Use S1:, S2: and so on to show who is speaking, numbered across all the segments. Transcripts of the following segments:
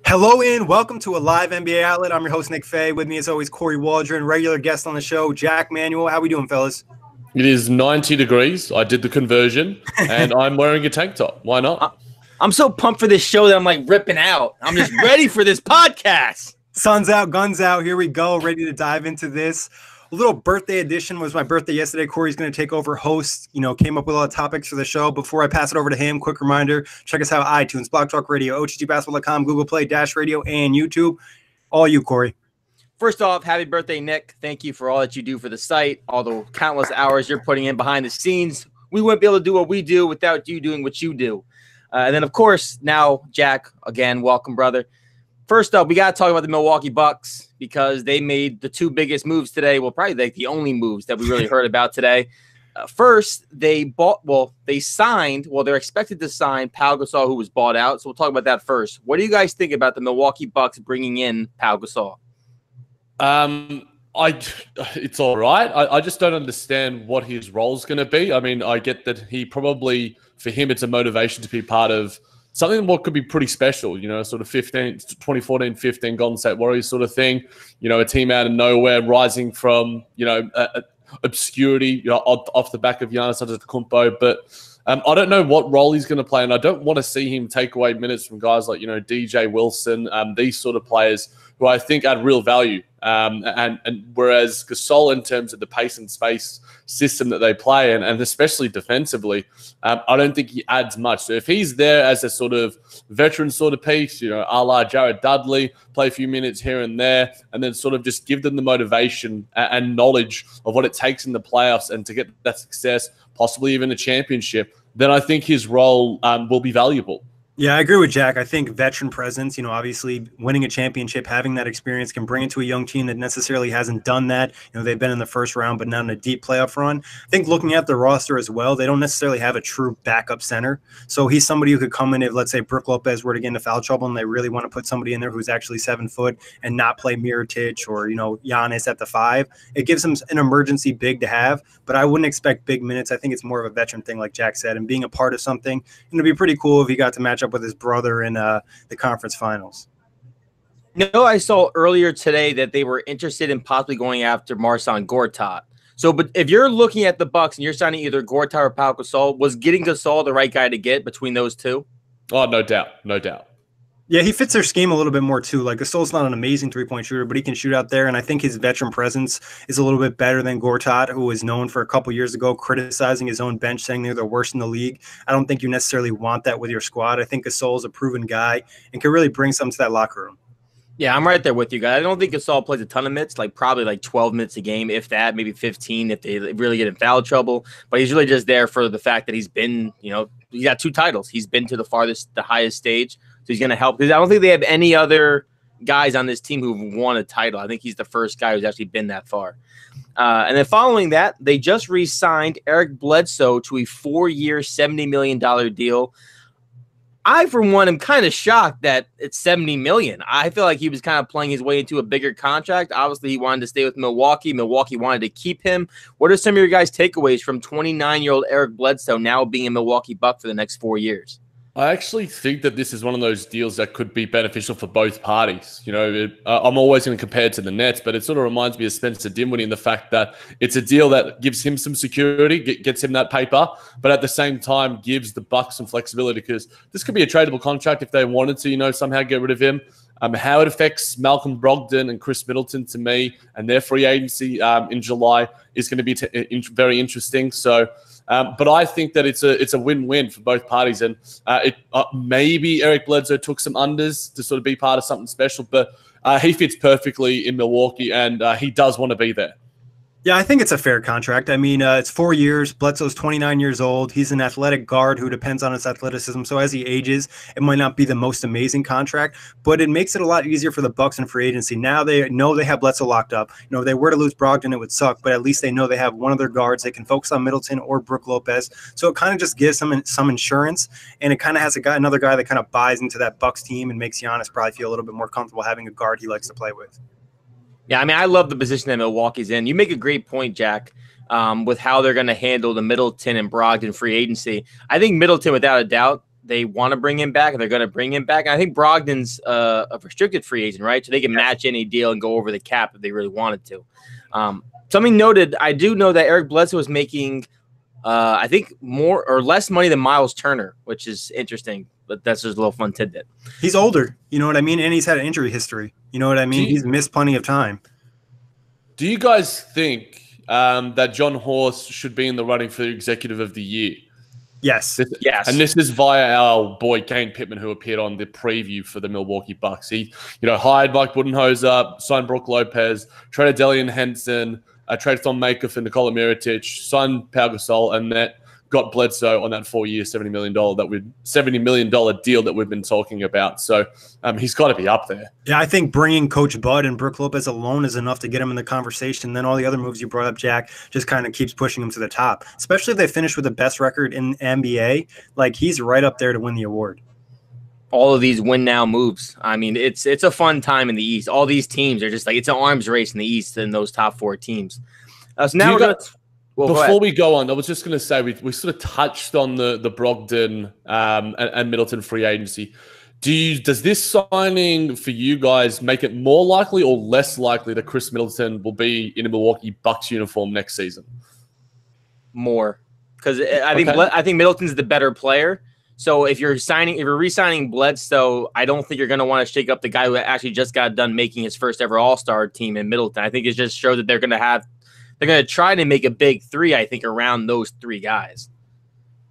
S1: Hello and welcome to a live NBA outlet. I'm your host, Nick Fay. With me, as always, Corey Waldron, regular guest on the show, Jack Manuel. How we doing, fellas?
S2: It is 90 degrees. I did the conversion, and I'm wearing a tank top. Why not?
S3: I'm so pumped for this show that I'm like ripping out. I'm just ready for this podcast.
S1: Sun's out, guns out. Here we go, ready to dive into this. A little birthday edition. Was my birthday yesterday. Corey's going to take over host. Came up with a lot of topics for the show. Before I pass it over to him, quick reminder, check us out on iTunes, Blog Talk Radio, OTGBasketball.com, Google Play, Dash Radio, and YouTube. All you, Corey.
S3: First off, happy birthday, Nick. Thank you for all that you do for the site, all the countless hours you're putting in behind the scenes. We wouldn't be able to do what we do without you doing what you do. And then, of course, now, Jack, again, welcome, brother. First up, we got to talk about the Milwaukee Bucks because they made the two biggest moves today. Well, probably like the only moves that we really heard about today. First, they're expected to sign Pau Gasol, who was bought out. So we'll talk about that first. What do you guys think about the Milwaukee Bucks bringing in Pau Gasol?
S2: It's all right. I just don't understand what his role is going to be. I mean, I get that for him, it's a motivation to be part of something what could be pretty special, sort of 2014-15 Golden State Warriors sort of thing, a team out of nowhere rising from, obscurity, off the back of Giannis Antetokounmpo. But I don't know what role he's going to play, and I don't want to see him take away minutes from guys like, DJ Wilson, these sort of players who I think add real value. And whereas Gasol, in terms of the pace and space system that they play, and especially defensively, I don't think he adds much. So if he's there as a sort of veteran sort of piece, a la Jared Dudley, play a few minutes here and there, and then sort of just give them the motivation and knowledge of what it takes in the playoffs and to get that success, possibly even a championship, then I think his role will be valuable.
S1: Yeah, I agree with Jack. I think veteran presence, obviously winning a championship, having that experience can bring it to a young team that necessarily hasn't done that. They've been in the first round, but not in a deep playoff run. I think looking at the roster as well, they don't necessarily have a true backup center. So he's somebody who could come in if, let's say, Brook Lopez were to get into foul trouble and they really want to put somebody in there who's actually 7 foot and not play Mirotic or, Giannis at the 5. It gives him an emergency big to have, but I wouldn't expect big minutes. I think it's more of a veteran thing, like Jack said, and being a part of something. It'd be pretty cool if he got to match up with his brother in the conference finals.
S3: I saw earlier today that they were interested in possibly going after Marcin Gortat. So, but if you're looking at the Bucks and you're signing either Gortat or Pau Gasol, was getting Gasol the right guy to get between those two?
S2: Oh, no doubt.
S1: Yeah, he fits their scheme a little bit more too. Like Gasol's not an amazing three-point shooter, but he can shoot out there, and I think his veteran presence is a little bit better than Gortat, who was known for a couple years ago criticizing his own bench, saying they're the worst in the league. I don't think you necessarily want that with your squad. I think Gasol's a proven guy and can really bring something to that locker room.
S3: Yeah, I'm right there with you guys. I don't think Gasol plays a ton of minutes, probably 12 minutes a game, if that, maybe 15 if they really get in foul trouble. But he's really just there for the fact that he's been, he got 2 titles. He's been to the highest stage. So he's going to help. Because I don't think they have any other guys on this team who've won a title. I think he's the first guy who's actually been that far. And then following that, they just re-signed Eric Bledsoe to a 4-year, $70 million deal. I, for one, am kind of shocked that it's $70 million. I feel like he was kind of playing his way into a bigger contract. Obviously, he wanted to stay with Milwaukee. Milwaukee wanted to keep him. What are some of your guys' takeaways from 29-year-old Eric Bledsoe now being a Milwaukee Buck for the next 4 years?
S2: I actually think that this is one of those deals that could be beneficial for both parties. I'm always going to compare it to the Nets, but it sort of reminds me of Spencer Dinwiddie in the fact that it's a deal that gives him some security, gets him that paper, but at the same time gives the Bucks some flexibility because this could be a tradable contract if they wanted to, somehow get rid of him. How it affects Malcolm Brogdon and Chris Middleton to me and their free agency in July is going to be very interesting. So, but I think that it's a win-win for both parties, and maybe Eric Bledsoe took some unders to sort of be part of something special, but he fits perfectly in Milwaukee, and he does want to be there.
S1: Yeah, I think it's a fair contract. I mean, it's 4 years. Bledsoe's 29 years old. He's an athletic guard who depends on his athleticism. So as he ages, it might not be the most amazing contract, but it makes it a lot easier for the Bucks and free agency. Now they know they have Bledsoe locked up. If they were to lose Brogdon, it would suck, but at least they know they have one of their guards. They can focus on Middleton or Brook Lopez. So it kind of just gives them some insurance, and it kind of has another guy that kind of buys into that Bucks team and makes Giannis probably feel a little bit more comfortable having a guard he likes to play with.
S3: Yeah, I mean, I love the position that Milwaukee's in. You make a great point, Jack, with how they're going to handle the Middleton and Brogdon free agency. I think Middleton, without a doubt, they want to bring him back and they're going to bring him back. And I think Brogdon's a restricted free agent, right? So they can match any deal and go over the cap if they really wanted to. Something noted, I do know that Eric Bledsoe was making, I think, more or less money than Miles Turner, which is interesting. But that's just a little fun tidbit.
S1: He's older, you know what I mean? And he's had an injury history. You know what I mean? He's missed plenty of time.
S2: Do you guys think that John Horst should be in the running for Executive of the Year?
S1: Yes.
S3: Yes.
S2: And this is via our boy Kane Pittman, who appeared on the preview for the Milwaukee Bucks. He, hired Mike Budenholzer, signed Brook Lopez, traded Delian Henson, traded Thon Maker for Nikola Mirotic, signed Pau Gasol, and that got Bledsoe on that 4-year, $70 million deal that we've been talking about. So he's got to be up there.
S1: Yeah, I think bringing Coach Bud and Brook Lopez alone is enough to get him in the conversation. Then all the other moves you brought up, Jack, just kind of keeps pushing him to the top. Especially if they finish with the best record in the NBA, like he's right up there to win the award.
S3: All of these win now moves. I mean, it's a fun time in the East. All these teams are just like it's an arms race in the East in those top 4 teams. So now we're going to. Well,
S2: before we go on, I was just going to say we sort of touched on the Brogdon and Middleton free agency. Does this signing for you guys make it more likely or less likely that Chris Middleton will be in a Milwaukee Bucks uniform next season?
S3: More, because I think Middleton's the better player. So if you're re-signing Bledsoe, I don't think you're going to want to shake up the guy who actually just got done making his first ever All-Star team in Middleton. I think it just shows that they're going to try to make a big 3, I think, around those 3 guys.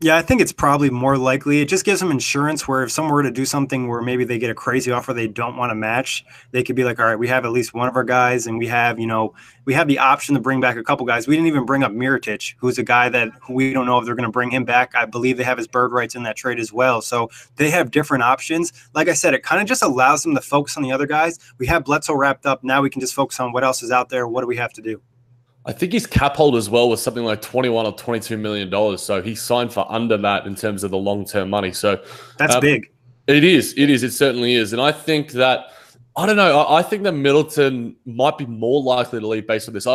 S1: Yeah, I think it's probably more likely. It just gives them insurance where if someone were to do something where maybe they get a crazy offer they don't want to match, they could be like, all right, we have at least one of our guys and we have the option to bring back a couple guys. We didn't even bring up Mirotic, who's a guy who we don't know if they're going to bring him back. I believe they have his bird rights in that trade as well. So they have different options. Like I said, it kind of just allows them to focus on the other guys. We have Bledsoe wrapped up. Now we can just focus on what else is out there. What do we have to do?
S2: I think his cap hold as well was something like $21 or $22 million. So he signed for under that in terms of the long-term money. So
S1: that's big.
S2: It is. It certainly is. And I think that, I don't know, I think that Middleton might be more likely to leave based on this.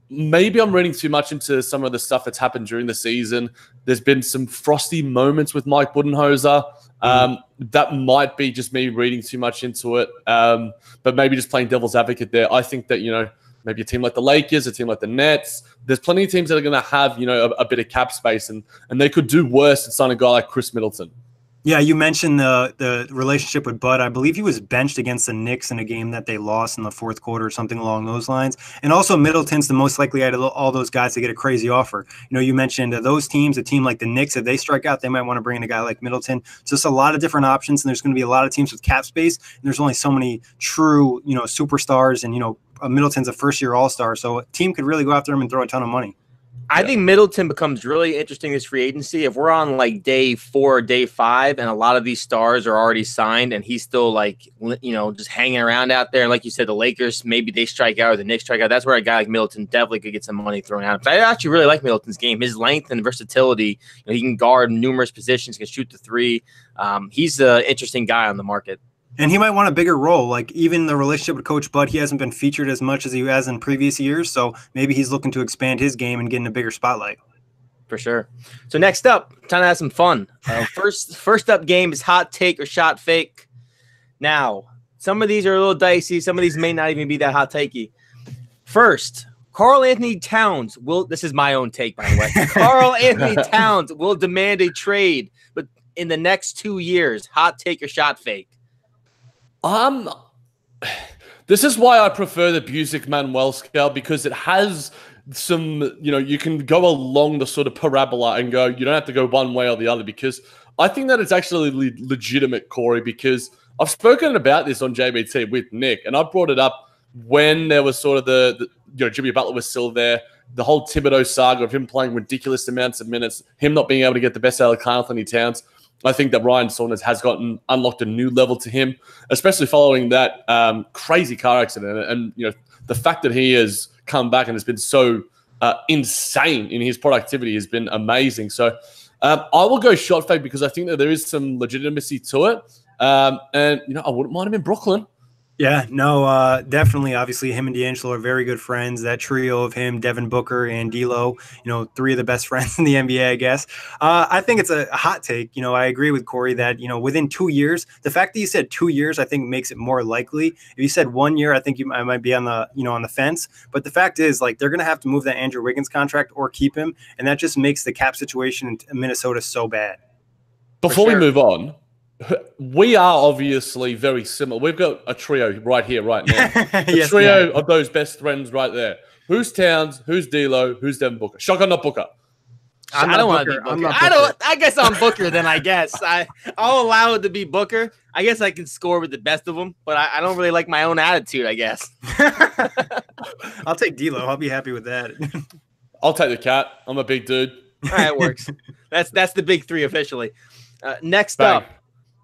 S2: Maybe I'm reading too much into some of the stuff that's happened during the season. There's been some frosty moments with Mike Budenholzer. That might be just me reading too much into it. But maybe just playing devil's advocate there. I think that, maybe a team like the Lakers, a team like the Nets, there's plenty of teams that are going to have, a bit of cap space, and they could do worse than sign a guy like Chris Middleton.
S1: Yeah, you mentioned the relationship with Bud. I believe he was benched against the Knicks in a game that they lost in the fourth quarter or something along those lines. And also Middleton's the most likely out of all those guys to get a crazy offer. You mentioned those teams, a team like the Knicks, if they strike out, they might want to bring in a guy like Middleton. Just a lot of different options, and there's going to be a lot of teams with cap space, and there's only so many true, superstars, and, Middleton's a first-year All-Star, so a team could really go after him and throw a ton of money.
S3: I think Middleton becomes really interesting this free agency. If we're on like day 4 or day 5 and a lot of these stars are already signed and he's still just hanging around out there. And like you said, the Lakers, maybe they strike out or the Knicks strike out. That's where a guy like Middleton definitely could get some money thrown out. But I actually really like Middleton's game. His length and versatility. He can guard numerous positions, can shoot the 3. He's an interesting guy on the market.
S1: And he might want a bigger role. Like even the relationship with Coach Bud, he hasn't been featured as much as he has in previous years. So maybe he's looking to expand his game and get in a bigger spotlight.
S3: For sure. So next up, time to have some fun. First up game is hot take or shot fake. Now, some of these are a little dicey. Some of these may not even be that hot takey. First, Karl-Anthony Towns will. This is my own take, by the way. Karl-Anthony Towns will demand a trade, but in the next 2 years, hot take or shot fake.
S2: This is why I prefer the Busick Manuel scale, because it has some, you can go along the sort of parabola and go, you don't have to go one way or the other, because I think that it's actually legitimate, Corey, because I've spoken about this on JBT with Nick, and I brought it up when there was sort of the Jimmy Butler was still there, the whole Thibodeau saga of him playing ridiculous amounts of minutes, him not being able to get the best out of Karl-Anthony Towns. I think that Ryan Saunders has unlocked a new level to him, especially following that crazy car accident. And, the fact that he has come back and has been so insane in his productivity has been amazing. So I will go shot fake because I think that there is some legitimacy to it. And, I wouldn't mind him in Brooklyn.
S1: Yeah, no, definitely. Obviously, him and D'Angelo are very good friends. That trio of him, Devin Booker, and D'Lo, three of the best friends in the NBA, I guess. I think it's a hot take. I agree with Corey that within 2 years, the fact that you said 2 years, I think makes it more likely. If you said 1 year, I think I might be on the on the fence. But the fact is, like, they're going to have to move that Andrew Wiggins contract or keep him, and that just makes the cap situation in Minnesota so bad.
S2: Before we move on, we are obviously very similar. We've got a trio right here, right now. A trio of those best friends right there. Who's Towns? Who's D'Lo? Who's Devin Booker? Shotgun, not Booker.
S3: I don't want to be Booker. I guess I'm Booker then. I guess I'll allow it to be Booker. I guess I can score with the best of them, but I don't really like my own attitude, I guess.
S1: I'll take D'Lo. I'll be happy with that.
S2: I'll take the cat. I'm a big dude.
S3: All right, it works. That's the big three officially. Next up.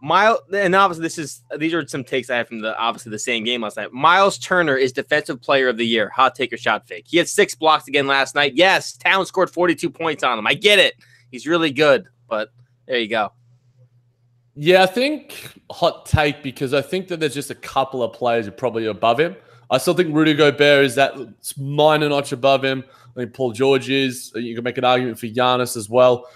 S3: And obviously these are some takes I have from the same game last night. Miles Turner is Defensive Player of the Year. Hot take or shot fake? He had 6 blocks again last night. Yes, Towns scored 42 points on him. I get it. He's really good, but there you go.
S2: Yeah, I think hot take because I think that there's just a couple of players who are probably above him. I still think Rudy Gobert is that minor notch above him. I think Paul George is. You can make an argument for Giannis as well.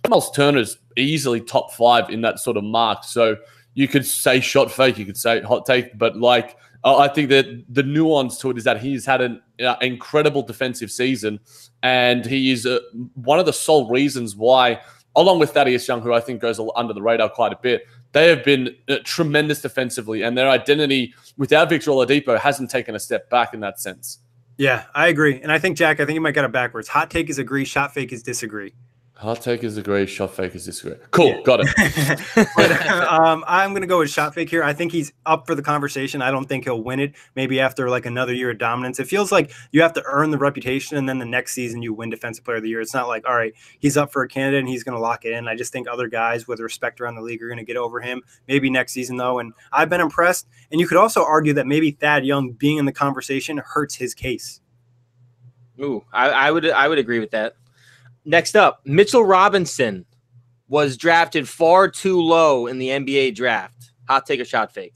S2: Miles Turner's easily top 5 in that sort of mark. So you could say shot fake, you could say hot take, but I think that the nuance to it is that he's had an incredible defensive season, and he is one of the sole reasons why, along with Thaddeus Young, who I think goes under the radar quite a bit, they have been tremendous defensively, and their identity without Victor Oladipo hasn't taken a step back in that sense.
S1: Yeah, I agree. And I think, Jack, you might get it backwards. Hot take is agree, shot fake is disagree.
S2: Hot take is agree, shot fake is disagree. Cool, yeah. Got it.
S1: But, I'm going to go with shot fake here. I think he's up for the conversation. I don't think he'll win it maybe after like another year of dominance. It feels like you have to earn the reputation, and then the next season you win Defensive Player of the Year. It's not like, all right, he's up for a candidate and he's going to lock it in. I just think other guys with respect around the league are going to get over him maybe next season, though. And I've been impressed. And you could also argue that maybe Thad Young being in the conversation hurts his case.
S3: Ooh, I would agree with that. Next up, Mitchell Robinson was drafted far too low in the NBA draft. Hot take or shot fake?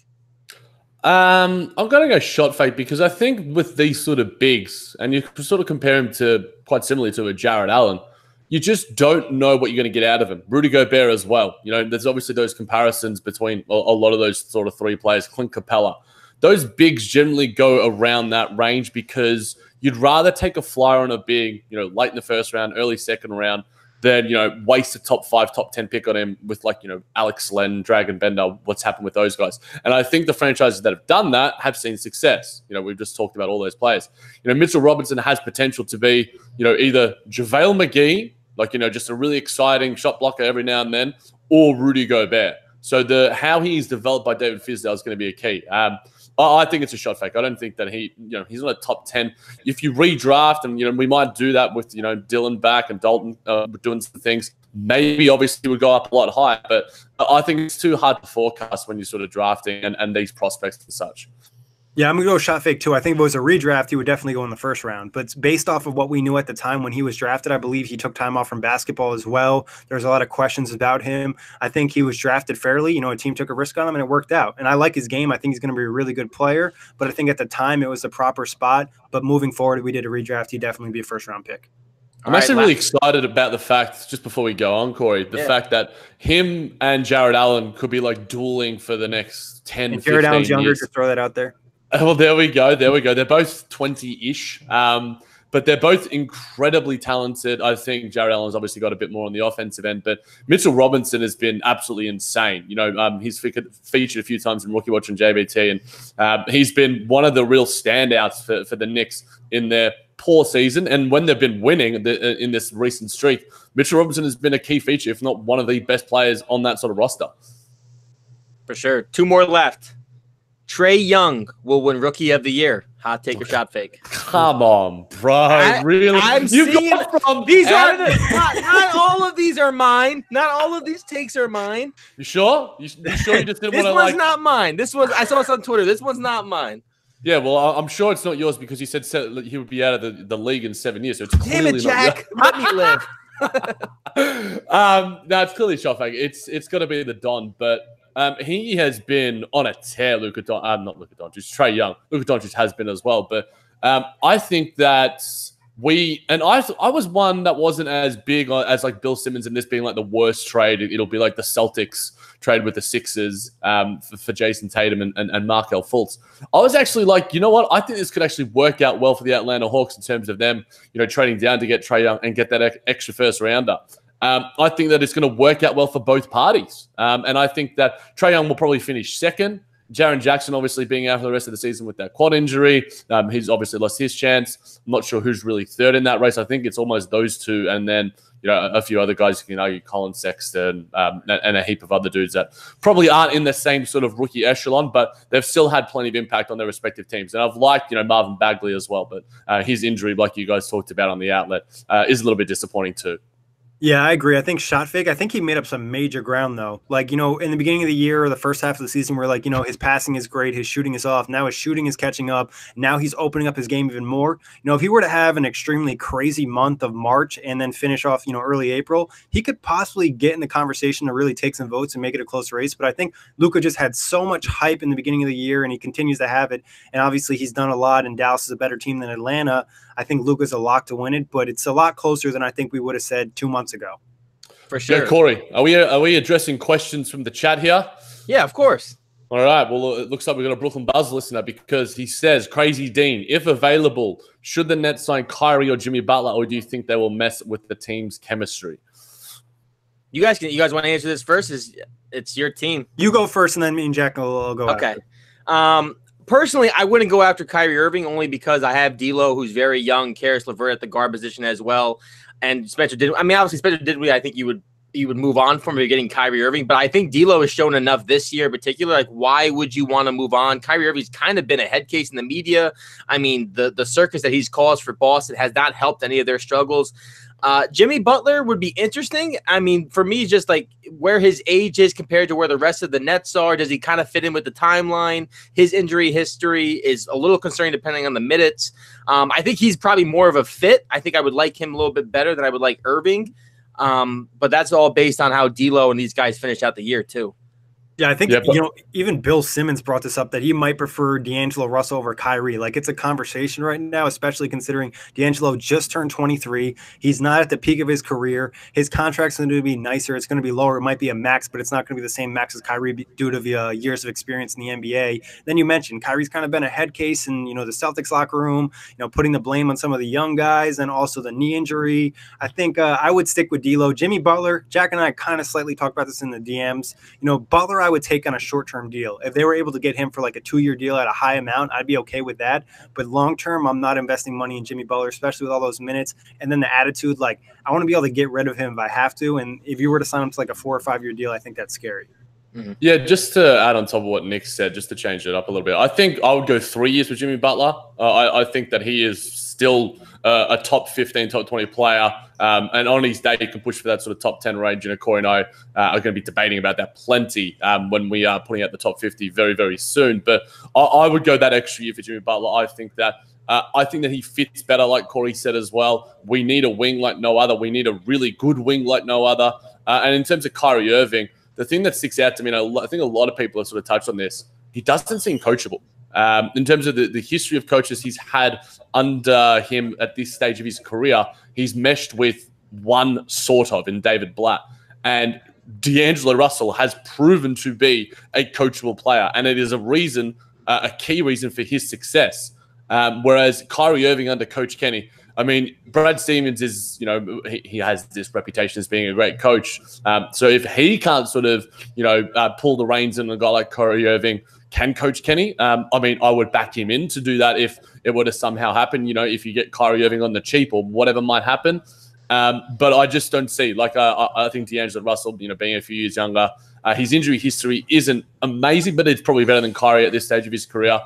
S2: I'm going to go shot fake because I think with these sort of bigs, and you sort of compare him to quite similarly to a Jared Allen, you just don't know what you're going to get out of him. Rudy Gobert as well. There's obviously those comparisons between a lot of those sort of 3 players. Clint Capella. Those bigs generally go around that range because you'd rather take a flyer on a big, late in the first round, early second round, than, waste a top 5, top 10 pick on him with Alex Len, Dragon Bender, what's happened with those guys. And I think the franchises that have done that have seen success. We've just talked about all those players. Mitchell Robinson has potential to be, either JaVale McGee, just a really exciting shot blocker every now and then, or Rudy Gobert. So how he's developed by David Fizdale is going to be a key. I think it's a shot fake. I don't think that he's not a top 10. If you redraft, and we might do that with Dylan back and Dalton doing some things. Maybe obviously would go up a lot higher, but I think it's too hard to forecast when you're sort of drafting and these prospects and such.
S1: Yeah, I'm going to go shot fake too. I think if it was a redraft, he would definitely go in the first round. But based off of what we knew at the time when he was drafted, I believe he took time off from basketball as well. There's a lot of questions about him. I think he was drafted fairly. A team took a risk on him and it worked out. And I like his game. I think he's going to be a really good player. But I think at the time it was the proper spot. But moving forward, if we did a redraft, he'd definitely be a first-round pick.
S2: I'm actually really excited about the fact, just before we go on, Corey, the fact that him and Jared Allen could be like dueling for the next 10, 15 years.
S1: Jared Allen's younger, just throw that out there.
S2: Well, there we go. They're both 20-ish, but they're both incredibly talented. I think Jared Allen's obviously got a bit more on the offensive end, but Mitchell Robinson has been absolutely insane. He's featured a few times in Rookie Watch and JBT, and he's been one of the real standouts for the Knicks in their poor season. And when they've been winning in this recent streak, Mitchell Robinson has been a key feature, if not one of the best players on that sort of roster.
S3: For sure. 2 more left. Trae Young will win Rookie of the Year. Hot take or shot fake?
S2: Come on, bro. Really?
S3: I'm seeing these are not all of these are mine. Not all of these takes are mine.
S2: You sure? You sure you just didn't want to
S3: This one's not mine. I saw this on Twitter. This one's not mine.
S2: Yeah, well, I'm sure it's not yours because you said he would be out of the league in 7 years. So it's clearly
S3: Jack. Let me live.
S2: No, it's clearly shot fake. It's got to be the Don, but He has been on a tear. Not Luka Doncic, Trae Young. Luka Doncic has been as well, but I think that I was one that wasn't as big as like Bill Simmons and this being like the worst trade. It'll be like the Celtics trade with the Sixers for Jason Tatum and Markelle Fultz. I was actually like, you know what? I think this could actually work out well for the Atlanta Hawks in terms of them, trading down to get Trae Young and get that extra first rounder. I think that it's going to work out well for both parties. And I think that Trae Young will probably finish second. Jaren Jackson obviously being out for the rest of the season with that quad injury. He's obviously lost his chance. I'm not sure who's really third in that race. I think it's almost those two. And then, a few other guys, you can argue Colin Sexton and a heap of other dudes that probably aren't in the same sort of rookie echelon, but they've still had plenty of impact on their respective teams. And I've liked, Marvin Bagley as well. But his injury, like you guys talked about on the outlet, is a little bit disappointing too.
S1: Yeah, I agree. I think shot fake, I think he made up some major ground, though. Like, in the beginning of the year or the first half of the season, we're like, his passing is great, his shooting is off. Now his shooting is catching up. Now he's opening up his game even more. If he were to have an extremely crazy month of March and then finish off, early April, he could possibly get in the conversation to really take some votes and make it a close race. But I think Luka just had so much hype in the beginning of the year, and he continues to have it. And obviously he's done a lot, and Dallas is a better team than Atlanta. I think Luka's a lock to win it, but it's a lot closer than I think we would have said 2 months ago.
S3: For sure.
S2: Yeah, Corey, are we addressing questions from the chat here?
S3: Yeah, of course.
S2: All right. Well, it looks like we've got a Brooklyn Buzz listener because he says, Crazy Dean, if available, should the Nets sign Kyrie or Jimmy Butler, or do you think they will mess with the team's chemistry?
S3: You guys want to answer this first? It's your team.
S1: You go first, and then me and Jack will go
S3: Okay.
S1: after.
S3: Personally, I wouldn't go after Kyrie Irving only because I have D'Lo, who's very young, Karis LeVert at the guard position as well, and Spencer Dinwiddie. I mean, obviously Spencer Dinwiddie, I think you would move on from getting Kyrie Irving, but I think D'Lo has shown enough this year in particular. Like, why would you want to move on? Kyrie Irving's kind of been a head case in the media. I mean, the circus that he's caused for Boston has not helped any of their struggles. Jimmy Butler would be interesting. I mean, for me, just like where his age is compared to where the rest of the Nets are, does he kind of fit in with the timeline? His injury history is a little concerning depending on the minutes. I think he's probably more of a fit. I think I would like him a little bit better than I would like Irving. But that's all based on how D'Lo and these guys finish out the year too.
S1: Yeah, I think, even Bill Simmons brought this up that he might prefer D'Angelo Russell over Kyrie. Like, it's a conversation right now, especially considering D'Angelo just turned 23. He's not at the peak of his career. His contract's going to be nicer. It's going to be lower. It might be a max, but it's not going to be the same max as Kyrie due to the years of experience in the NBA. Then you mentioned Kyrie's kind of been a head case in, the Celtics locker room, putting the blame on some of the young guys and also the knee injury. I think I would stick with D'Lo. Jimmy Butler, Jack and I kind of slightly talked about this in the DMs. Butler, I would take on a short-term deal. If they were able to get him for like a 2-year deal at a high amount, I'd be okay with that. But long-term, I'm not investing money in Jimmy Butler, especially with all those minutes. And then the attitude, like, I want to be able to get rid of him if I have to. And if you were to sign him to like a 4 or 5 year deal, I think that's scary.
S2: Mm-hmm. Yeah, just to add on top of what Nick said, just to change it up a little bit, I think I would go 3 years with Jimmy Butler. I think that he is still a top 15, top 20 player. And on his day, he can push for that sort of top 10 range. Corey and I are going to be debating about that plenty when we are putting out the top 50 very, very soon. But I would go that extra year for Jimmy Butler. I think that he fits better, like Corey said as well. We need a wing like no other. We need a really good wing like no other. And in terms of Kyrie Irving, the thing that sticks out to me, and I think a lot of people have sort of touched on this, he doesn't seem coachable. In terms of the history of coaches he's had under him at this stage of his career, he's meshed with one sort of in David Blatt. And D'Angelo Russell has proven to be a coachable player, and it is a key reason for his success. Whereas Kyrie Irving under Coach Kenny, I mean, Brad Stevens is, he has this reputation as being a great coach. So if he can't sort of, pull the reins in a guy like Kyrie Irving, can Coach Kenny? I mean, I would back him in to do that if it were to somehow happen, if you get Kyrie Irving on the cheap or whatever might happen. But I just don't see, I think D'Angelo Russell, being a few years younger, his injury history isn't amazing, but it's probably better than Kyrie at this stage of his career.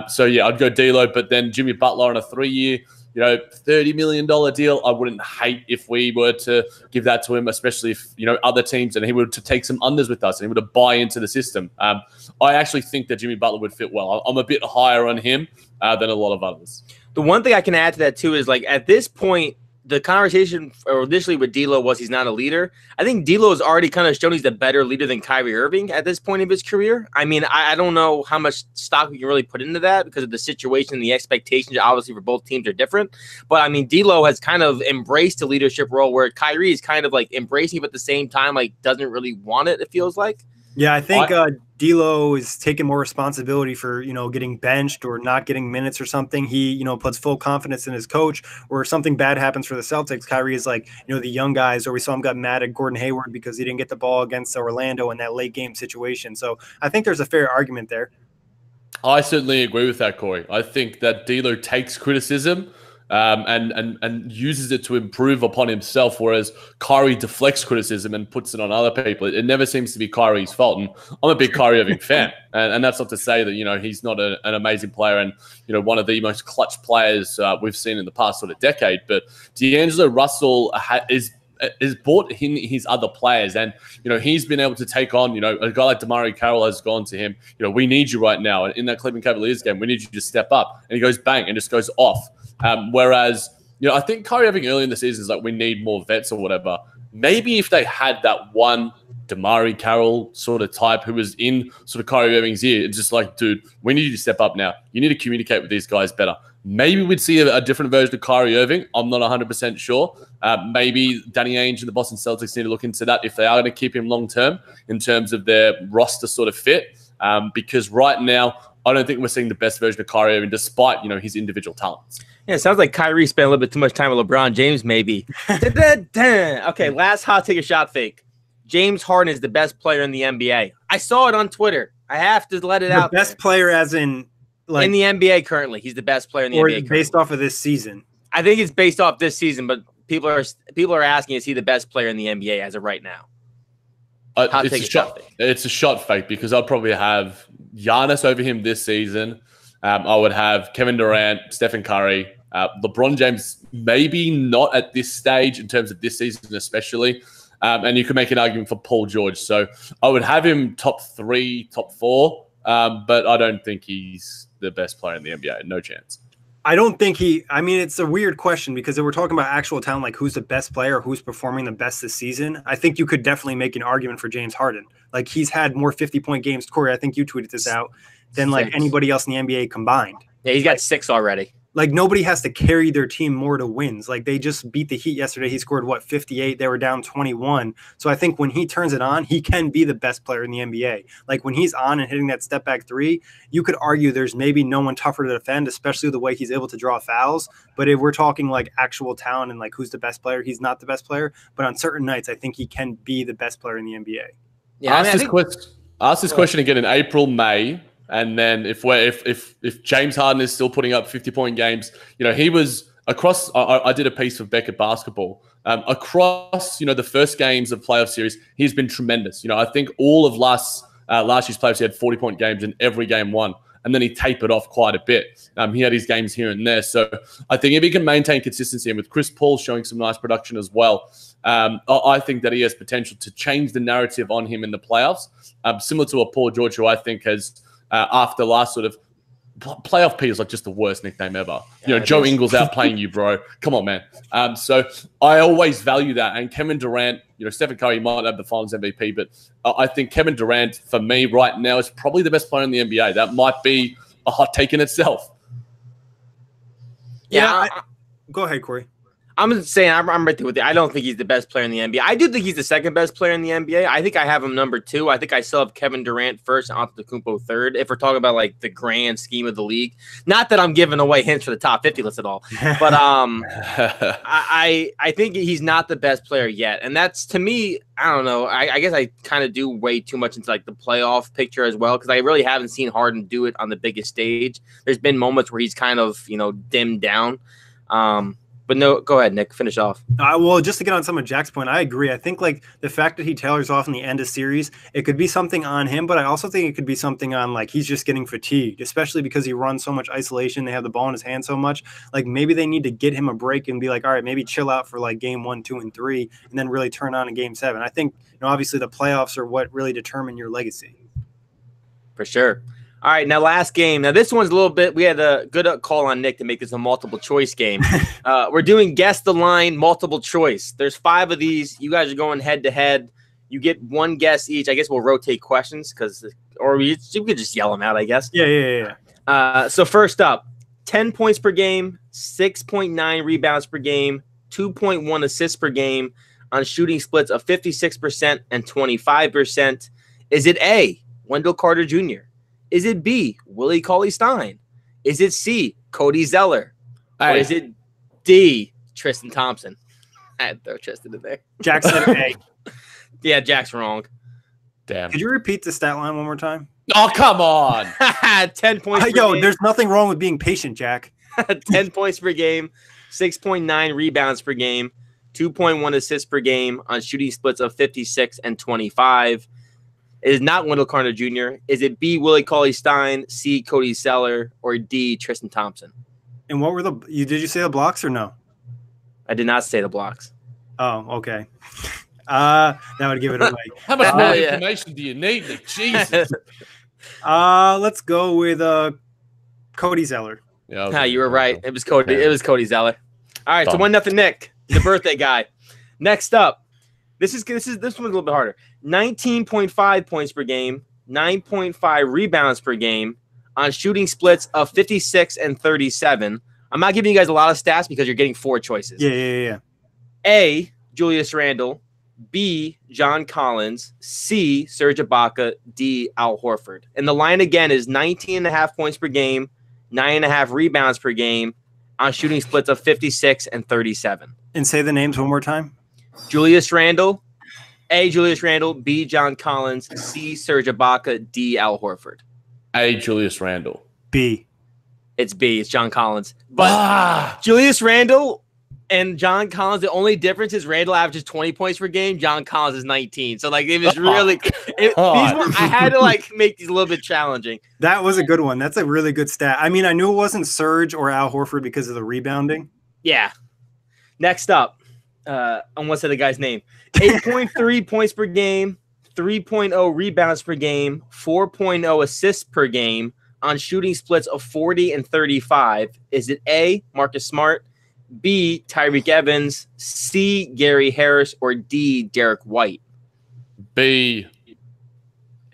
S2: So yeah, I'd go D'Lo, but then Jimmy Butler on a 3-year, $30 million deal. I wouldn't hate if we were to give that to him, especially if, other teams and he were to take some unders with us and he were to buy into the system. I actually think that Jimmy Butler would fit well. I'm a bit higher on him than a lot of others.
S3: The one thing I can add to that too is, like, at this point, the conversation initially with D'Lo was he's not a leader. I think D'Lo has already kind of shown he's a better leader than Kyrie Irving at this point of his career. I mean, I don't know how much stock we can really put into that because of the situation, the expectations obviously for both teams are different. But I mean, D'Lo has kind of embraced a leadership role where Kyrie is kind of like embracing it, but at the same time, like doesn't really want it. It feels like.
S1: Yeah, I think D'Lo is taking more responsibility for, getting benched or not getting minutes or something. He, puts full confidence in his coach, or something bad happens for the Celtics. Kyrie is like, the young guys, or we saw him got mad at Gordon Hayward because he didn't get the ball against Orlando in that late game situation. So I think there's a fair argument there.
S2: I certainly agree with that, Corey. I think that D'Lo takes criticism and uses it to improve upon himself, whereas Kyrie deflects criticism and puts it on other people. It never seems to be Kyrie's fault, and I'm a big Kyrie Irving fan, and that's not to say that he's not an amazing player and one of the most clutch players we've seen in the past sort of decade. But D'Angelo Russell is brought in his other players, and he's been able to take on a guy like DeMario Carroll has gone to him, we need you right now, and in that Cleveland Cavaliers game we need you to step up, and he goes bang and just goes off. Whereas I think Kyrie Irving early in the season is like, we need more vets or whatever. Maybe if they had that one DeMario Carroll sort of type who was in sort of Kyrie Irving's ear, it's just like, dude, we need you to step up now. You need to communicate with these guys better. Maybe we'd see a different version of Kyrie Irving. I'm not 100% sure. Maybe Danny Ainge and the Boston Celtics need to look into that if they are going to keep him long-term in terms of their roster sort of fit. Because right now, I don't think we're seeing the best version of Kyrie Irving despite, his individual talents.
S3: Yeah, it sounds like Kyrie spent a little bit too much time with LeBron James, maybe. Okay, last hot take a shot fake. James Harden is the best player in the NBA. I saw it on Twitter. I have to let it out.
S1: The best player as in
S3: in the NBA currently. He's the best player in the NBA currently.
S1: Based off of this season.
S3: I think it's based off this season, but people are asking, is he the best player in the NBA as of right now?
S2: It's a shot fake because I'd probably have Giannis over him this season. I would have Kevin Durant, Stephen Curry, LeBron James, maybe not at this stage in terms of this season especially. And you could make an argument for Paul George. So I would have him top 3, top 4, but I don't think he's the best player in the NBA. No chance.
S1: I don't think it's a weird question because if we're talking about actual talent, like who's the best player, who's performing the best this season, I think you could definitely make an argument for James Harden. Like he's had more 50-point games. Corey, I think you tweeted this out than like anybody else in the NBA combined.
S3: Yeah, he's got 6 already.
S1: Like nobody has to carry their team more to wins. Like they just beat the Heat yesterday. He scored 58. They were down 21. So I think when he turns it on, he can be the best player in the NBA. Like when he's on and hitting that step back 3, you could argue there's maybe no one tougher to defend, especially the way he's able to draw fouls. But if we're talking like actual talent and like who's the best player, he's not the best player. But on certain nights, I think he can be the best player in the NBA.
S2: Yeah, ask this question again in April, May. And then if James Harden is still putting up 50-point games, he was across. I did a piece for Beckett Basketball across. The first games of playoff series, he's been tremendous. I think all of last year's playoffs, he had 40-point games in every game won, and then he tapered off quite a bit. He had his games here and there. So I think if he can maintain consistency, and with Chris Paul showing some nice production as well, I think that he has potential to change the narrative on him in the playoffs, similar to a Paul George, who I think has. After last sort of playoff P is like just the worst nickname ever.
S3: Yeah,
S2: Joe Ingles outplaying you, bro. Come on, man. So I always value that. And Kevin Durant, Stephen Curry might have the Finals MVP, but I think Kevin Durant for me right now is probably the best player in the NBA. That might be a hot take in itself.
S1: Yeah. Go ahead, Corey.
S3: I'm just saying, I'm right there with you. I don't think he's the best player in the NBA. I do think he's the second best player in the NBA. I think I have him number 2. I think I still have Kevin Durant first, Antetokounmpo third. If we're talking about like the grand scheme of the league, not that I'm giving away hints for the top 50 list at all, but I think he's not the best player yet, and that's to me. I don't know. I guess I kind of do way too much into like the playoff picture as well because I really haven't seen Harden do it on the biggest stage. There's been moments where he's kind of dimmed down. But no, go ahead, Nick. Finish off.
S1: Well, just to get on some of Jack's point, I agree. I think like the fact that he tailors off in the end of series, it could be something on him, but I also think it could be something on like he's just getting fatigued, especially because he runs so much isolation. They have the ball in his hand so much. Like maybe they need to get him a break and be like, all right, maybe chill out for like game 1, 2, and 3, and then really turn on in game 7. I think obviously the playoffs are what really determine your legacy.
S3: For sure. All right, now last game. Now this one's a little bit. We had a good call on Nick to make this a multiple choice game. We're doing guess the line multiple choice. There's 5 of these. You guys are going head to head. You get one guess each. I guess we'll rotate questions or we could just yell them out. I guess.
S1: Yeah.
S3: So first up, 10 points per game, 6.9 rebounds per game, 2.1 assists per game on shooting splits of 56% and 25%. Is it A, Wendell Carter Jr.? Is it B, Willie Cauley-Stein? Is it C, Cody Zeller? Or is it D, Tristan Thompson? I had to throw Tristan in there.
S1: Jack said A.
S3: Yeah, Jack's wrong.
S2: Damn.
S1: Could you repeat the stat line one more time?
S2: Oh, come on.
S3: 10 points per
S1: Yo,
S3: game.
S1: there's nothing wrong with being patient, Jack.
S3: 10 points per game, 6.9 rebounds per game, 2.1 assists per game on shooting splits of 56 and 25. It is not Wendell Carter Jr. Is it B, Willie Cauley-Stein, C, Cody Zeller, or D, Tristan Thompson?
S1: And what were did you say the blocks or no?
S3: I did not say the blocks.
S1: Oh, okay. That would give it away.
S2: How much more information do you need, Nick? Jesus.
S1: Let's go with Cody Zeller.
S2: Yeah,
S3: You were right. It was Cody.
S2: Yeah.
S3: It was Cody Zeller. All right, so 1-0 Nick, the birthday guy. Next up, this one's a little bit harder. 19.5 points per game, 9.5 rebounds per game on shooting splits of 56 and 37. I'm not giving you guys a lot of stats because you're getting 4 choices.
S1: Yeah.
S3: A, Julius Randle. B, John Collins. C, Serge Ibaka. D, Al Horford. And the line again is 19.5 points per game, 9.5 rebounds per game on shooting splits of 56 and 37.
S1: And say the names one more time.
S3: Julius Randle. A, Julius Randle. B, John Collins. C, Serge Ibaka. D, Al Horford.
S2: A, Julius Randle.
S1: B.
S3: It's B. It's John Collins. But Julius Randle and John Collins, the only difference is Randle averages 20 points per game. John Collins is 19. So, it was really I had to, make these a little bit challenging.
S1: That was a good one. That's a really good stat. I mean, I knew it wasn't Serge or Al Horford because of the rebounding.
S3: Yeah. Next up, I want to say the guy's name. 8.3 points per game, 3.0 rebounds per game, 4.0 assists per game on shooting splits of 40 and 35. Is it A, Marcus Smart, B, Tyreek Evans, C, Gary Harris, or D, Derek White?
S2: B.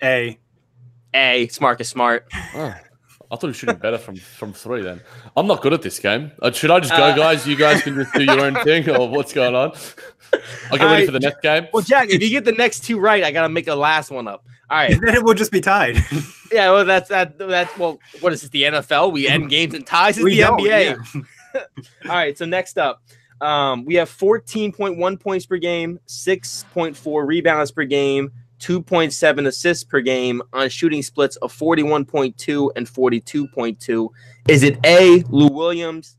S1: A.
S3: It's Marcus Smart.
S2: Oh, I thought we should be better from 3 then. I'm not good at this game. Should I just go, guys? You guys can just do your own thing, or what's going on? I'll get ready for the next game.
S3: Well, Jack, if you get the next 2 right, I got to make the last one up. All right.
S1: Then it will just be tied.
S3: Yeah, well, that's well, what is this, the NFL? We end games in ties? It's the NBA.
S1: Yeah.
S3: All right, so next up, we have 14.1 points per game, 6.4 rebounds per game, 2.7 assists per game on shooting splits of 41.2 and 42.2. Is it A, Lou Williams,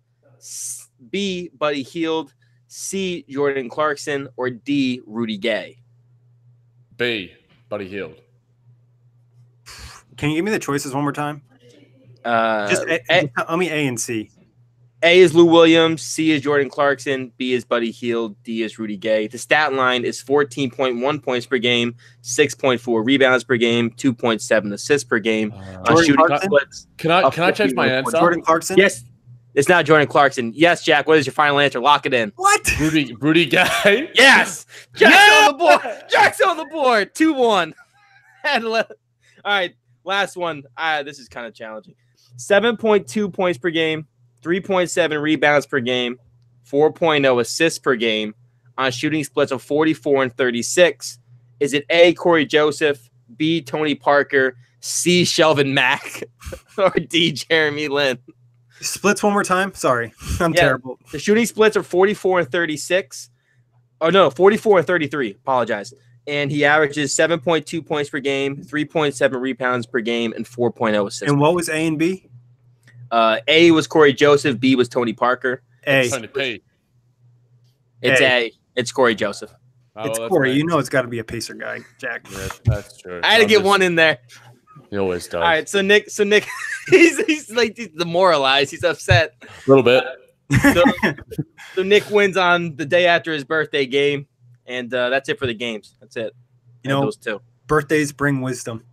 S3: B, Buddy Hield, C, Jordan Clarkson, or D, Rudy Gay?
S2: B, Buddy Hield.
S1: Can you give me the choices one more time?
S3: Just
S1: Tell me A and C.
S3: A is Lou Williams, C is Jordan Clarkson, B is Buddy Hield, D is Rudy Gay. The stat line is 14.1 points per game, 6.4 rebounds per game, 2.7 assists per game. On shooting splits.
S2: Can I change my answer?
S1: Jordan Clarkson?
S3: Yes. It's not Jordan Clarkson. Yes, Jack. What is your final answer? Lock it in.
S1: What?
S2: Rudy Gay?
S3: Yes. Jack's on the board. Jack's on the board. 2-1. All right. Last one. This is kind of challenging. 7.2 points per game, 3.7 rebounds per game, 4.0 assists per game on shooting splits of 44 and 36. Is it A, Corey Joseph, B, Tony Parker, C, Shelvin Mack, or D, Jeremy Lin?
S1: Splits one more time? Sorry. I'm terrible.
S3: The shooting splits are 44 and 36. Oh, no, 44 and 33. Apologize. And he averages 7.2 points per game, 3.7 rebounds per game, and 4.0 assists.
S1: And what was A and B?
S3: A was Corey Joseph. B was Tony Parker.
S1: A.
S2: Tony P.
S3: It's A. It's Corey Joseph.
S1: It's Corey. You know it's got to be a Pacer guy, Jack.
S2: Yeah, that's true.
S3: I had to get one in there.
S2: He always does.
S3: All right, so Nick, he's demoralized. He's upset.
S2: A little bit.
S3: So Nick wins on the day after his birthday game, and that's it for the games. That's it.
S1: You know,
S3: those 2
S1: birthdays bring wisdom.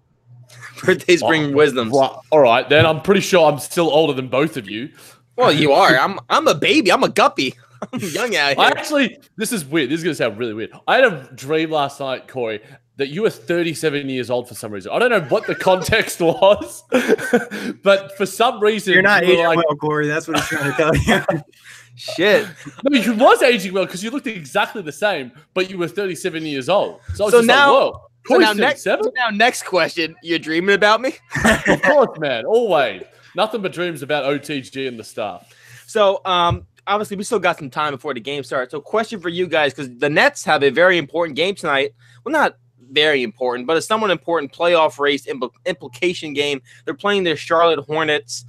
S3: Birthdays bring wisdoms.
S2: Right. All right, then I'm pretty sure I'm still older than both of you.
S3: Well, you are. I'm a baby. I'm a guppy. I'm young out here.
S2: This is weird. This is going to sound really weird. I had a dream last night, Corey, that you were 37 years old for some reason. I don't know what the context was, but for some reason...
S1: You're not aging well, Corey. That's what he's trying to tell you.
S3: Shit.
S2: No, you was aging well because you looked exactly the same, but you were 37 years old. So I was
S3: now, next question. You're dreaming about me?
S2: Of course, man. Always. Nothing but dreams about OTG and the stuff.
S3: So, obviously, we still got some time before the game starts. So, question for you guys, because the Nets have a very important game tonight. Well, not very important, but a somewhat important playoff race implication game. They're playing the Charlotte Hornets.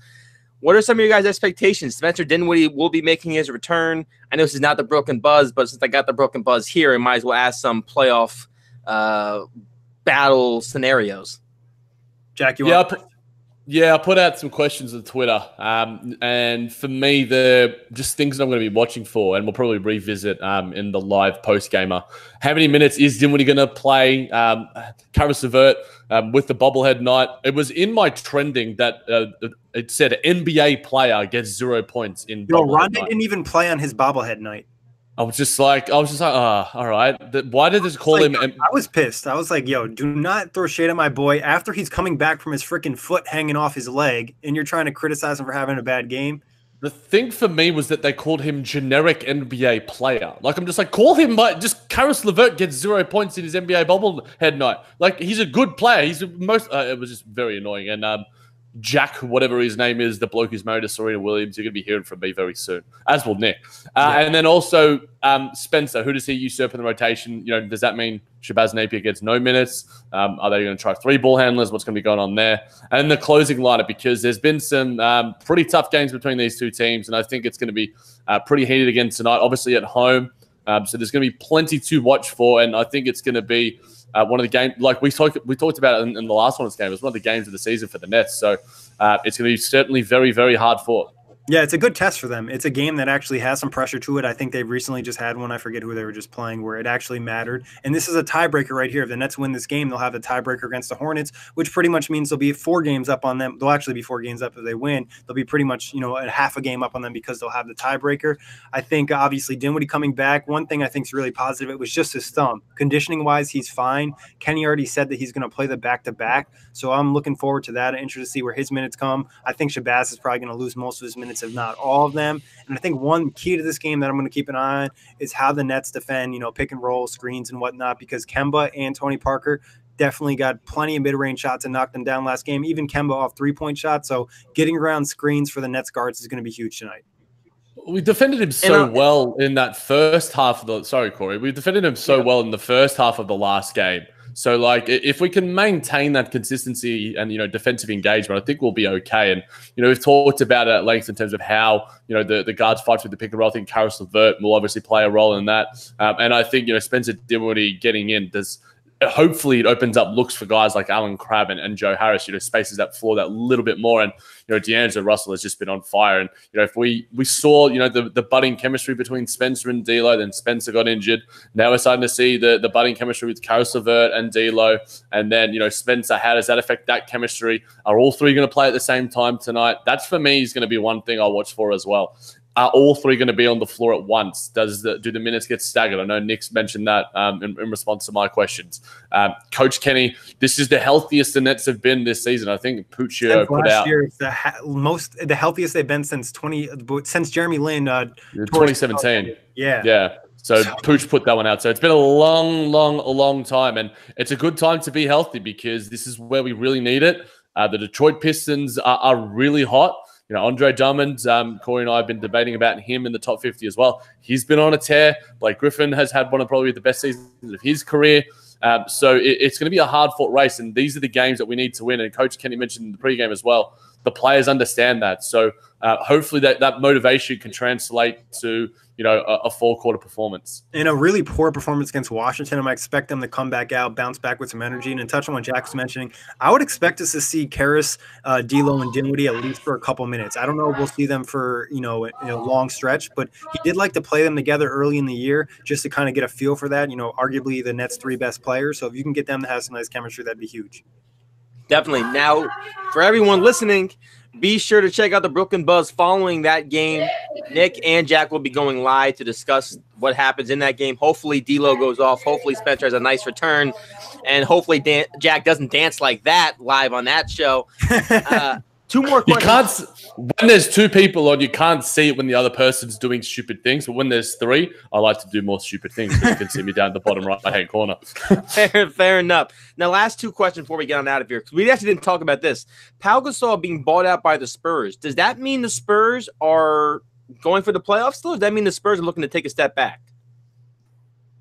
S3: What are some of your guys' expectations? Spencer Dinwiddie will be making his return. I know this is not the Broken Buzz, but since I got the Broken Buzz here, I might as well ask some playoff battle scenarios.
S1: Jack,
S2: I put out some questions on Twitter, and for me, they're just things that I'm going to be watching for, and we'll probably revisit in the live post-gamer. How many minutes is Dinwiddie going to play? Caris LeVert with the bobblehead night. It was in my trending that it said NBA player gets 0 points in bobblehead
S1: Rondae
S2: night.
S1: didn't even play on his bobblehead night.
S2: I was just like, all right. Why did this call him?
S1: I was pissed. I was like, yo, do not throw shade at my boy after he's coming back from his freaking foot hanging off his leg, and you're trying to criticize him for having a bad game.
S2: The thing for me was that they called him generic NBA player. Like, I'm just like, call him, but just Caris LeVert gets 0 points in his NBA bobblehead night. Like, he's a good player. He's the most. It was just very annoying. And Jack, whatever his name is, the bloke who's married to Serena Williams, you're going to be hearing from me very soon, as will Nick. And then also Spencer, who does he usurp in the rotation? You know, does that mean Shabazz Napier gets no minutes? Are they going to try 3 ball handlers? What's going to be going on there? And the closing lineup, because there's been some pretty tough games between these two teams, and I think it's going to be pretty heated again tonight, obviously at home. So there's going to be plenty to watch for, and I think it's going to be one of the games, like we talked about it in the last one's game. It was one of the games of the season for the Nets. So it's going to be certainly very, very hard fought.
S1: Yeah, it's a good test for them. It's a game that actually has some pressure to it. I think they've recently just had one. I forget who they were just playing where it actually mattered. And this is a tiebreaker right here. If the Nets win this game, they'll have the tiebreaker against the Hornets, which pretty much means they'll be 4 games up on them. They'll actually be 4 games up if they win. They'll be pretty much, a half a game up on them because they'll have the tiebreaker. I think, obviously, Dinwiddie coming back, one thing I think is really positive, it was just his thumb. Conditioning-wise, he's fine. Kenny already said that he's going to play the back-to-back, so I'm looking forward to that. I'm interested to see where his minutes come. I think Shabazz is probably going to lose most of his minutes, if not all of them. And I think one key to this game that I'm going to keep an eye on is how the Nets defend, pick and roll, screens and whatnot, because Kemba and Tony Parker definitely got plenty of mid-range shots and knocked them down last game, even Kemba off 3-point shots. So getting around screens for the Nets guards is going to be huge tonight.
S2: We defended him so well in that first half of the – sorry, Corey. We defended him so well in the first half of the last game. So, like, if we can maintain that consistency and, defensive engagement, I think we'll be okay. And, we've talked about it at length in terms of how, the guards fight through the pick and roll. I think Caris LeVert will obviously play a role in that. And I think, Spencer Dinwiddie getting in does – hopefully it opens up looks for guys like Alan Crabb and Joe Harris, spaces that floor that little bit more. And, D'Angelo Russell has just been on fire. And, if we saw, the budding chemistry between Spencer and D'Lo, then Spencer got injured. Now we're starting to see the budding chemistry with Caris LeVert and D'Lo. And then, Spencer, how does that affect that chemistry? Are all 3 going to play at the same time tonight? That's, for me, is going to be one thing I'll watch for as well. Are all 3 going to be on the floor at once? Do the minutes get staggered? I know Nick's mentioned that in response to my questions. Coach Kenny, this is the healthiest the Nets have been this season. I think Puccio put out
S1: year, it's the healthiest they've been since Jeremy Lin
S2: 2017.
S1: Yeah.
S2: So Pooch put that one out. So it's been a long time, and it's a good time to be healthy because this is where we really need it. The Detroit Pistons are really hot. Andre Drummond, Corey and I have been debating about him in the top 50 as well. He's been on a tear. Blake Griffin has had one of probably the best seasons of his career. So it's going to be a hard-fought race, and these are the games that we need to win. And Coach Kenny mentioned in the pregame as well, the players understand that. So hopefully that motivation can translate to a 4-quarter performance.
S1: In a really poor performance against Washington, I expect them to come back out, bounce back with some energy. And in touch on what Jack was mentioning, I would expect us to see Caris, D'Lo, and Dinwiddie at least for a couple minutes. I don't know if we'll see them for a long stretch, but he did like to play them together early in the year just to kind of get a feel for that. Arguably the Nets' 3 best players. So if you can get them to have some nice chemistry, that'd be huge.
S3: Definitely. Now, for everyone listening, be sure to check out the Brooklyn Buzz following that game. Nick and Jack will be going live to discuss what happens in that game. Hopefully, D'Lo goes off. Hopefully, Spencer has a nice return. And hopefully, Jack doesn't dance like that live on that show. Two more questions.
S2: When there's two people on, you can't see it when the other person's doing stupid things. But when there's three, I like to do more stupid things. So you can see me down at the bottom right-hand corner.
S3: Fair enough. Now, last two questions before we get on out of here. Because we actually didn't talk about this. Pau Gasol being bought out by the Spurs. Does that mean the Spurs are going for the playoffs still? Or does that mean the Spurs are looking to take a step back?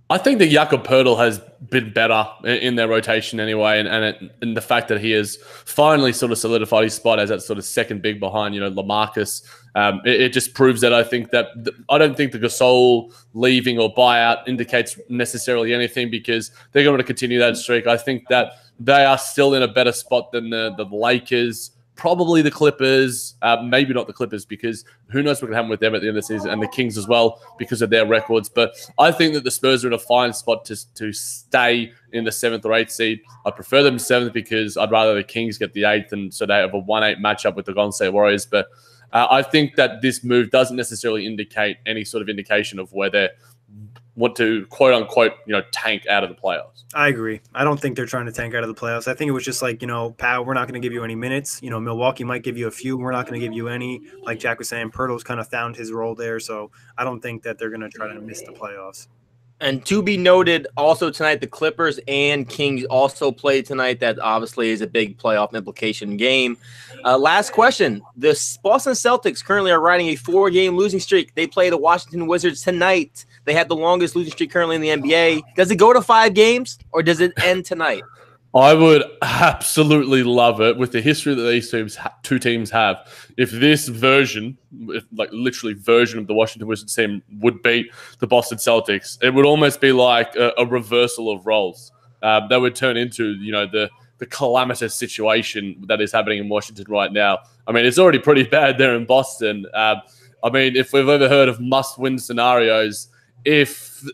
S2: I think that Jakob Poeltl has been better in their rotation anyway, and the fact that he has finally sort of solidified his spot as that sort of second big behind, LaMarcus, it just proves that I don't think the Gasol leaving or buyout indicates necessarily anything, because they're going to continue that streak. I think that they are still in a better spot than the Lakers, probably the Clippers, maybe not the Clippers, because who knows what can happen with them at the end of the season, and the Kings as well because of their records. But I think that the Spurs are in a fine spot to stay in the 7th or 8th seed. I prefer them 7th because I'd rather the Kings get the 8th, and so they have a 1-8 matchup with the Golden State Warriors. But I think that this move doesn't necessarily indicate any sort of indication of where they want to quote unquote, tank out of the playoffs.
S1: I agree. I don't think they're trying to tank out of the playoffs. I think it was just like, Pau, we're not going to give you any minutes. Milwaukee might give you a few. We're not going to give you any. Like Jack was saying, Poeltl's kind of found his role there. So I don't think that they're going to try to miss the playoffs.
S3: And to be noted, also tonight, the Clippers and Kings also play tonight. That obviously is a big playoff implication game. Last question. The Boston Celtics currently are riding a 4-game losing streak. They play the Washington Wizards tonight. They have the longest losing streak currently in the NBA. Does it go to 5 games, or does it end tonight?
S2: I would absolutely love it with the history that these two teams have. If this version, literally version of the Washington Wizards team would beat the Boston Celtics, it would almost be like a reversal of roles. That would turn into, the calamitous situation that is happening in Washington right now. I mean, it's already pretty bad there in Boston. If we've ever heard of must-win scenarios, if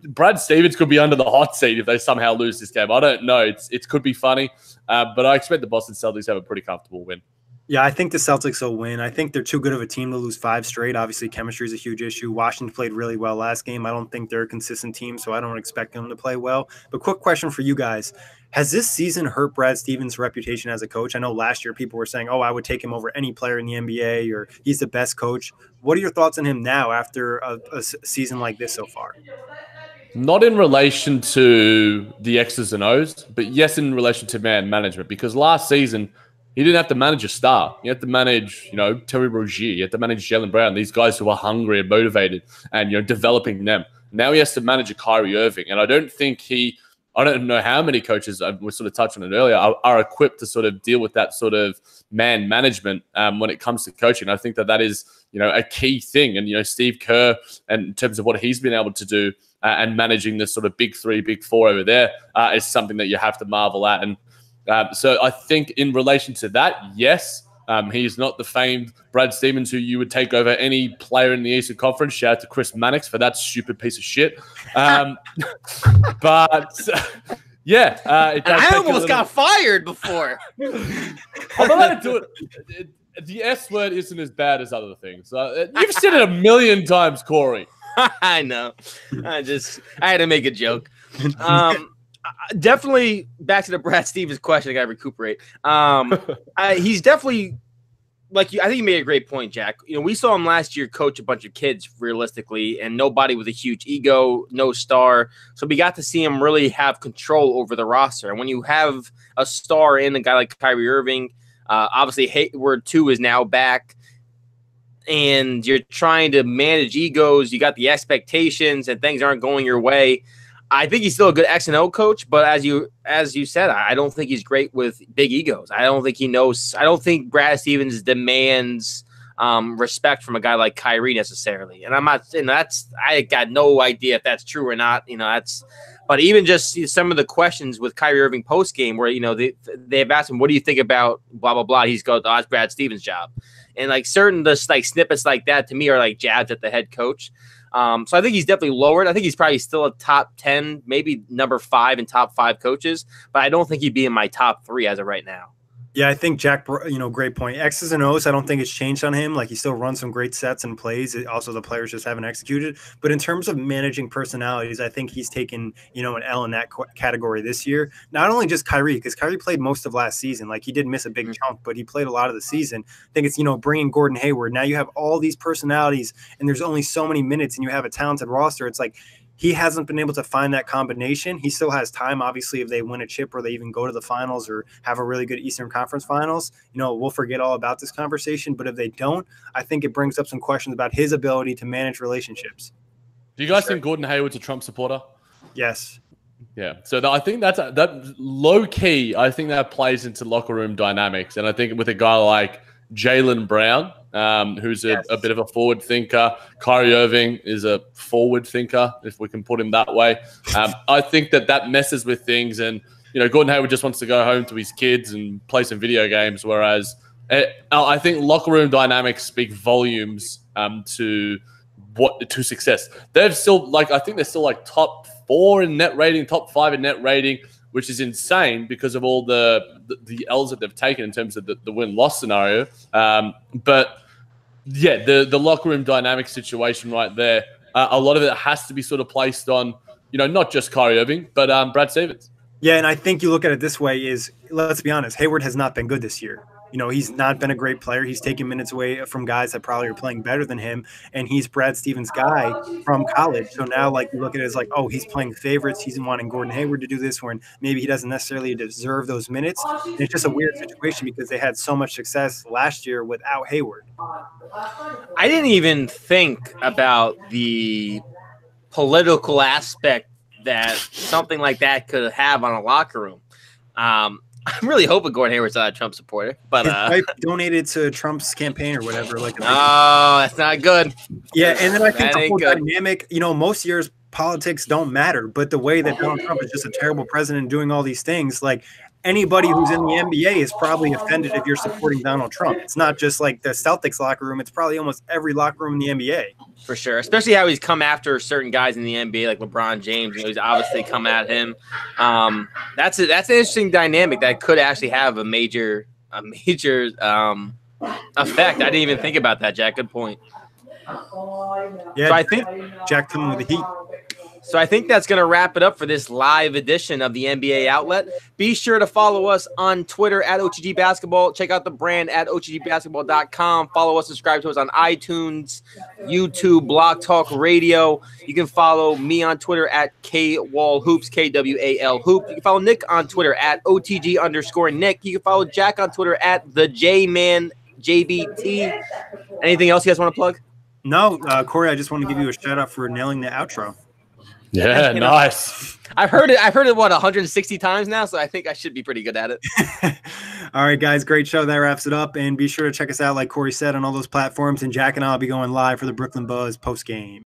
S2: Brad Stevens could be under the hot seat if they somehow lose this game. I don't know. It could be funny, but I expect the Boston Celtics to have a pretty comfortable win.
S1: Yeah, I think the Celtics will win. I think they're too good of a team to lose 5 straight. Obviously, chemistry is a huge issue. Washington played really well last game. I don't think they're a consistent team, so I don't expect them to play well. But quick question for you guys. Has this season hurt Brad Stevens' reputation as a coach? I know last year people were saying, I would take him over any player in the NBA, or he's the best coach. What are your thoughts on him now after a season like this so far?
S2: Not in relation to the X's and O's, but yes, in relation to man management. Because last season, he didn't have to manage a star. He had to manage, Terry Rozier. He had to manage Jaylen Brown, these guys who are hungry and motivated and, developing them. Now he has to manage a Kyrie Irving. And I don't know how many coaches, we sort of touched on it earlier, are equipped to sort of deal with that sort of man management when it comes to coaching. I think that is, a key thing. And, Steve Kerr, and in terms of what he's been able to do and managing the sort of big 3, big 4 over there is something that you have to marvel at. And so I think in relation to that, yes, he's not the famed Brad Stevens who you would take over any player in the Eastern Conference. Shout out to Chris Mannix for that stupid piece of shit. But yeah,
S3: I almost got fired before.
S2: I'm allowed to do it. The S word isn't as bad as other things. You've said it a million times, Corey.
S3: I know. I had to make a joke. Definitely back to the Brad Stevens question. I got to recuperate. He's definitely I think you made a great point, Jack. We saw him last year coach a bunch of kids realistically, and nobody with a huge ego, no star. So we got to see him really have control over the roster. And when you have a star in a guy like Kyrie Irving, obviously Hayward 2 is now back, and you're trying to manage egos. You got the expectations, and things aren't going your way. I think he's still a good X and O coach, but as you said, I don't think he's great with big egos. I don't think he knows. I don't think Brad Stevens demands respect from a guy like Kyrie necessarily. And I'm not saying I got no idea if that's true or not. But even just some of the questions with Kyrie Irving post game, where they've asked him, "What do you think about blah blah blah?" He's go, "Oh, it's Brad Stevens' job," and certain snippets like that to me are like jabs at the head coach. So I think he's definitely lowered. I think he's probably still a top 10, maybe number 5 in top 5 coaches, but I don't think he'd be in my top 3 as of right now.
S1: Yeah, I think Jack, great point. X's and O's, I don't think it's changed on him. Like, he still runs some great sets and plays. Also, the players just haven't executed. But in terms of managing personalities, I think he's taken, an L in that category this year. Not only just Kyrie, because Kyrie played most of last season. Like, he did miss a big chunk, but he played a lot of the season. I think it's, bringing Gordon Hayward. Now you have all these personalities, and there's only so many minutes, and you have a talented roster. It's like, he hasn't been able to find that combination. He still has time, obviously, if they win a chip or they even go to the finals or have a really good Eastern Conference Finals. We'll forget all about this conversation. But if they don't, I think it brings up some questions about his ability to manage relationships.
S2: Do you guys think Gordon Hayward's a Trump supporter?
S1: Yes.
S2: Yeah. So I think that low key, I think that plays into locker room dynamics. And I think with a guy like Jaylen Brown, who's a bit of a forward thinker. Kyrie Irving is a forward thinker, if we can put him that way. I think that messes with things. And, Gordon Hayward just wants to go home to his kids and play some video games, whereas I think locker room dynamics speak volumes to success. They've still, I think they're still top 4 in net rating, top 5 in net rating, which is insane because of all the L's that they've taken in terms of the win-loss scenario. But yeah, the locker room dynamic situation right there, a lot of it has to be sort of placed on, not just Kyrie Irving, but Brad Stevens.
S1: Yeah, and I think you look at it this way is, let's be honest, Hayward has not been good this year. He's not been a great player. He's taken minutes away from guys that probably are playing better than him, and he's Brad Stevens' guy from college. So now, you look at it as he's playing favorites. He's wanting Gordon Hayward to do this when maybe he doesn't necessarily deserve those minutes. And it's just a weird situation because they had so much success last year without Hayward.
S3: I didn't even think about the political aspect that something like that could have on a locker room. I'm really hoping Gordon Hayward's not a Trump supporter, but
S1: his wife donated to Trump's campaign or whatever.
S3: Oh, that's not good.
S1: Yeah, and then I think the whole dynamic. Most years politics don't matter, but the way that Donald Trump is just a terrible president doing all these things, anybody who's in the NBA is probably offended if you're supporting Donald Trump. It's not just the Celtics locker room; it's probably almost every locker room in the NBA.
S3: For sure, especially how he's come after certain guys in the NBA, like LeBron James. He's obviously come at him. That's an interesting dynamic that could actually have a major effect. I didn't even think about that, Jack. Good point.
S1: Yeah,
S3: so I think
S1: Jack coming with the heat.
S3: So I think that's going to wrap it up for this live edition of the NBA Outlet. Be sure to follow us on Twitter at OTG Basketball. Check out the brand at OTGBasketball.com. Follow us, subscribe to us on iTunes, YouTube, Blog Talk Radio. You can follow me on Twitter at KWallHoops, KWAL Hoop. You can follow Nick on Twitter at OTG_Nick. You can follow Jack on Twitter at the JBT. Anything else you guys want to plug?
S1: No, Corey, I just want to give you a shout out for nailing the outro.
S2: Yeah, nice.
S3: I've heard it 160 times now, so I think I should be pretty good at it.
S1: All right, guys, great show. That wraps it up. And be sure to check us out, like Corey said, on all those platforms. And Jack and I will be going live for the Brooklyn Buzz post game.